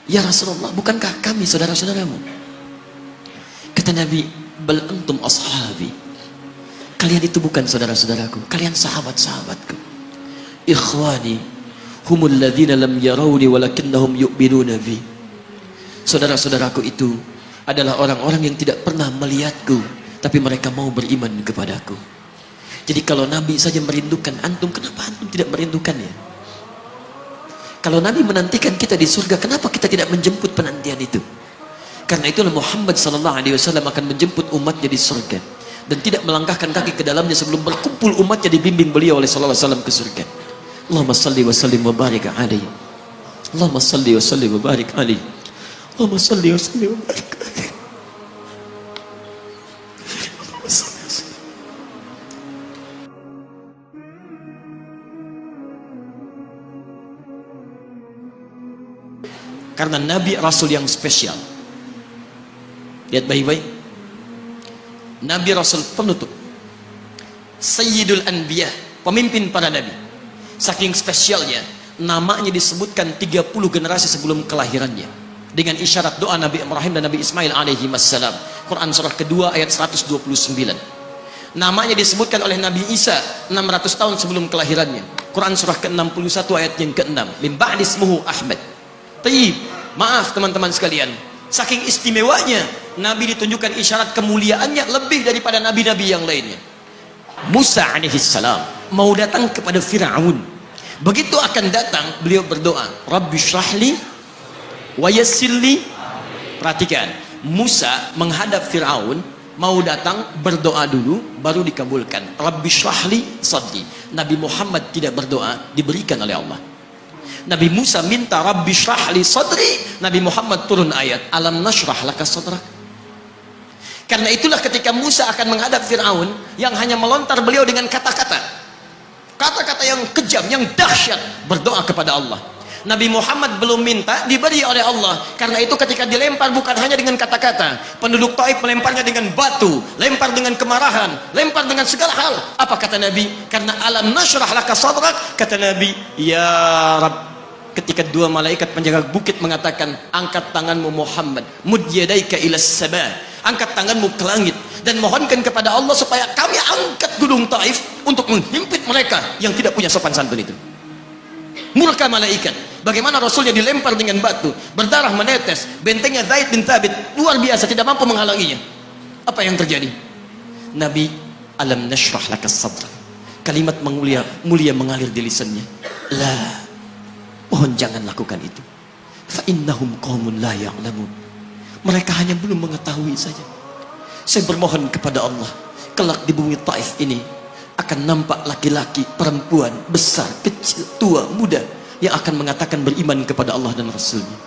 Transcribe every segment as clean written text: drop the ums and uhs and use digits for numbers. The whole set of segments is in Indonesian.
Ya Rasulullah, bukankah kami saudara-saudaramu? Kata Nabi, bal antum ashabi. Kalian itu bukan saudara-saudaraku, kalian sahabat-sahabatku. Ikhwani humul ladzina lam yarawni walakinnahum yu'minuna bi. Saudara-saudaraku itu adalah orang-orang yang tidak pernah melihatku, tapi mereka mau beriman kepadaku. Jadi kalau Nabi saja merindukan antum, kenapa antum tidak merindukannya? Kalau Nabi menantikan kita di surga, kenapa kita tidak menjemput penantian itu? Karena itulah Muhammad SAW akan menjemput umatnya di surga dan tidak melangkahkan kaki ke dalamnya sebelum berkumpul umatnya dibimbing beliau oleh SAW ke surga. Allahumma salli wa sallim wa barik alaihi. Allahumma salli wa sallim wa barik alaihi. Allahumma salli wa sallim wa barik alaihi. Karena Nabi Rasul yang spesial. Lihat baik-baik. Nabi Rasul penutup, Sayyidul Anbiya, pemimpin para Nabi. Saking spesialnya, namanya disebutkan 30 generasi sebelum kelahirannya, dengan isyarat doa Nabi Ibrahim dan Nabi Ismail alaihi wassalam. Quran surah kedua ayat 129. Namanya disebutkan oleh Nabi Isa 600 tahun sebelum kelahirannya. Quran surah ke-61 ayat yang ke-6. Min ba'di ismuhu Ahmad. Taib, maaf teman-teman sekalian, saking istimewanya Nabi ditunjukkan isyarat kemuliaannya lebih daripada nabi-nabi yang lainnya. Musa alaihissalam mau datang kepada Fir'aun. Begitu akan datang, beliau berdoa, Rabbi syrahli wa yassirli. Perhatikan, Musa menghadap Fir'aun, mau datang berdoa dulu baru dikabulkan. Rabbi syrahli sadri. Nabi Muhammad tidak berdoa, diberikan oleh Allah. Nabi Musa minta Rabbi syrahli sadri, Nabi Muhammad turun ayat alam nashrah laka sadrak. Karena itulah ketika Musa akan menghadap Fir'aun, yang hanya melontar beliau dengan kata-kata yang kejam, yang dahsyat, berdoa kepada Allah. Nabi Muhammad belum minta, diberi oleh Allah. Karena itu ketika dilempar bukan hanya dengan kata-kata, penduduk Taif melemparnya dengan batu, lempar dengan kemarahan, lempar dengan segala hal. Apa kata Nabi? Karena alam nashrah laka sadrak, kata Nabi, ya Rabb. Ketika dua malaikat penjaga bukit mengatakan, angkat tanganmu Muhammad, mud yadaika ilas sama, angkat tanganmu ke langit dan mohonkan kepada Allah supaya kami angkat gunung Taif untuk menghimpit mereka yang tidak punya sopan santun itu. Murka malaikat. Bagaimana Rasulnya dilempar dengan batu, berdarah menetes, bentengnya Zaid bin Thabit luar biasa, tidak mampu menghalanginya. Apa yang terjadi? Nabi, alam nashrah laka sadrak. Kalimat mulia mengalir di lisannya. La, mohon jangan lakukan itu. Fa innahum qaumun la ya'lamun. Mereka hanya belum mengetahui saja. Saya bermohon kepada Allah, kelak di bumi Taif ini akan nampak laki-laki, perempuan, besar, kecil, tua, muda, yang akan mengatakan beriman kepada Allah dan Rasulnya.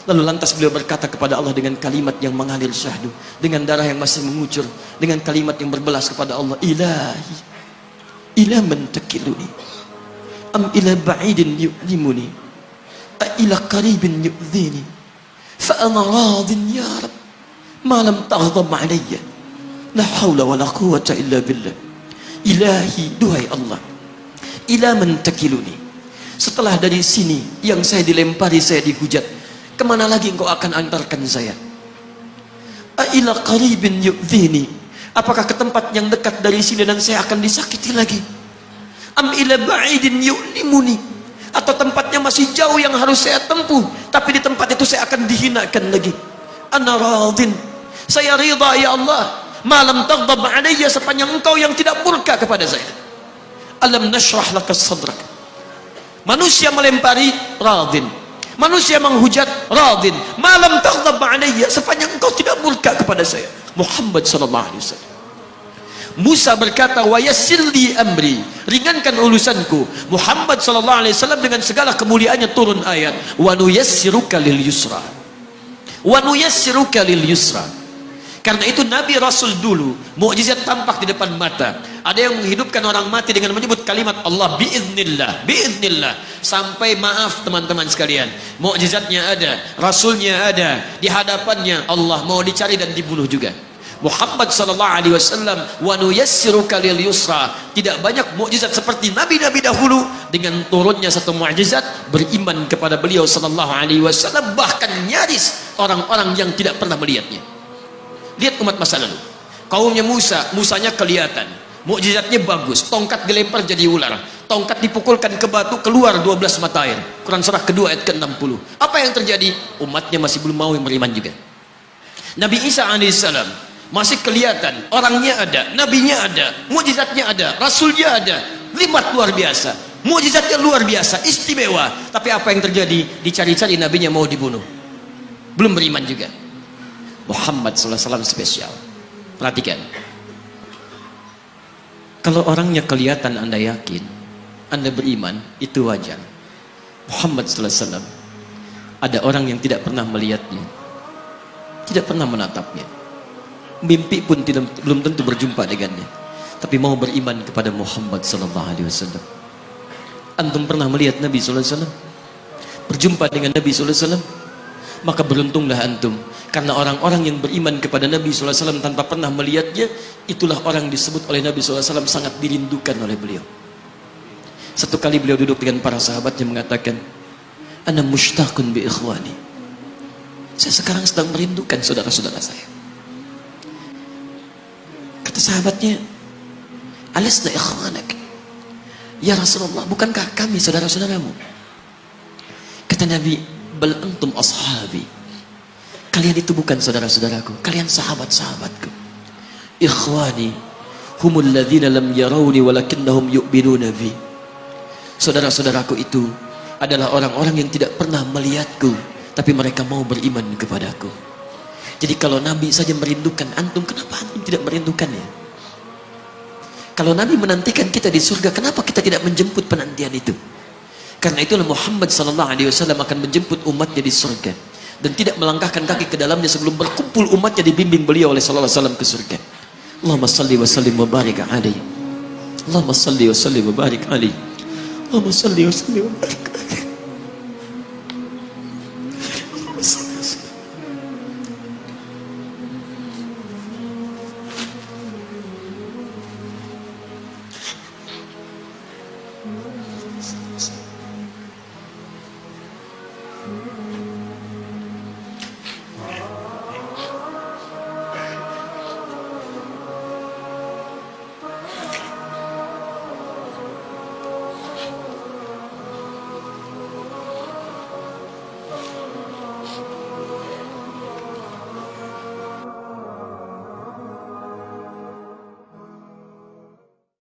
Lalu lantas beliau berkata kepada Allah dengan kalimat yang mengalir syahdu, dengan darah yang masih mengucur, dengan kalimat yang berbelas kepada Allah, Ilahi, ila man takiluni, am ila ba'idin yu'limuni, a ila qaribin yu'zini, fa ana radin ya Rab, ma lam taghdab alayya, la hawla wa la quwwata illa billah. Ilahi, duhai Allah, ila man takiluni, setelah dari sini yang saya dilempari, saya dihujat, kemana lagi engkau akan antarkan saya? Ila qaribin yu'zini, apakah ke tempat yang dekat dari sini dan saya akan disakiti lagi? Am ila ba'idin yu'limuni, atau tempatnya masih jauh yang harus saya tempuh, tapi di tempat itu saya akan dihinakan lagi. Ana radin, saya ridha ya Allah, malam taghdab alayya, sepanjang engkau yang tidak murka kepada saya. Alam nashrah laka sadrak. Manusia melempari, radin. Manusia menghujat, radin. Malam taghdab alayya, sepanjang engkau tidak murka kepada saya. Muhammad sallallahu alaihi wasallam. Musa berkata, wa yassirli amri, ringankan urusanku. Muhammad sallallahu alaihi wasallam dengan segala kemuliaannya turun ayat, wa nuyassiruka lil yusra. Wa nuyassiruka lil yusra. Karena itu Nabi Rasul dulu mukjizat tampak di depan mata. Ada yang menghidupkan orang mati dengan menyebut kalimat Allah biiznillah, biiznillah. Sampai maaf teman-teman sekalian, mukjizatnya ada, Rasulnya ada, di hadapannya Allah mau dicari dan dibunuh juga. Muhammad sallallahu alaihi wasallam, wa nuyassiruka lil yusra. Tidak banyak mukjizat seperti nabi-nabi dahulu. Dengan turunnya satu mukjizat, beriman kepada beliau sallallahu alaihi wasallam, bahkan nyaris orang-orang yang tidak pernah melihatnya. Lihat umat masa lalu. Kaumnya Musa, Musanya kelihatan, mukjizatnya bagus, tongkat dilempar jadi ular, tongkat dipukulkan ke batu, keluar 12 mata air. Quran surah kedua ayat ke-60. Apa yang terjadi? Umatnya masih belum mau beriman juga. Nabi Isa alaihissalam masih kelihatan, orangnya ada, nabinya ada, mukjizatnya ada, rasulnya ada, limat luar biasa, mukjizatnya luar biasa, istimewa. Tapi apa yang terjadi? Dicari-cari nabinya mau dibunuh, belum beriman juga. Muhammad SAW spesial. Perhatikan, kalau orangnya kelihatan Anda yakin, Anda beriman, itu wajar. Muhammad SAW, ada orang yang tidak pernah melihatnya, tidak pernah menatapnya, mimpi pun belum tentu berjumpa dengannya, tapi mau beriman kepada Muhammad SAW. Antum pernah melihat Nabi SAW, berjumpa dengan Nabi SAW? Maka beruntunglah antum, karena orang-orang yang beriman kepada Nabi SAW tanpa pernah melihatnya, itulah orang disebut oleh Nabi SAW sangat dirindukan oleh beliau. Satu kali beliau duduk dengan para sahabatnya mengatakan, ana mushtaqun bi ikhwani, saya sekarang sedang merindukan saudara-saudara saya. Kata sahabatnya, alasna ikhwanak ya Rasulullah, bukankah kami saudara-saudaramu? Kata Nabi, bal antum ashabi, kalian itu bukan saudara-saudaraku, kalian sahabat-sahabatku. Ikhwani humul ladzina lam yarawni walakinnahum yu'minuna bi, saudara-saudaraku itu adalah orang-orang yang tidak pernah melihatku, tapi mereka mau beriman kepadaku. Jadi kalau Nabi saja merindukan antum, kenapa antum tidak merindukannya? Kalau Nabi menantikan kita di surga, kenapa kita tidak menjemput penantian itu? Karena itulah Muhammad SAW akan menjemput umatnya di surga, dan tidak melangkahkan kaki ke dalamnya sebelum berkumpul umatnya dibimbing beliau oleh SAW ke surga. Allahumma salli wa sallim wa barik alaihi. Allahumma salli wa sallim wa barik alaihi. Allahumma salli wa sallim wa barik alaihi.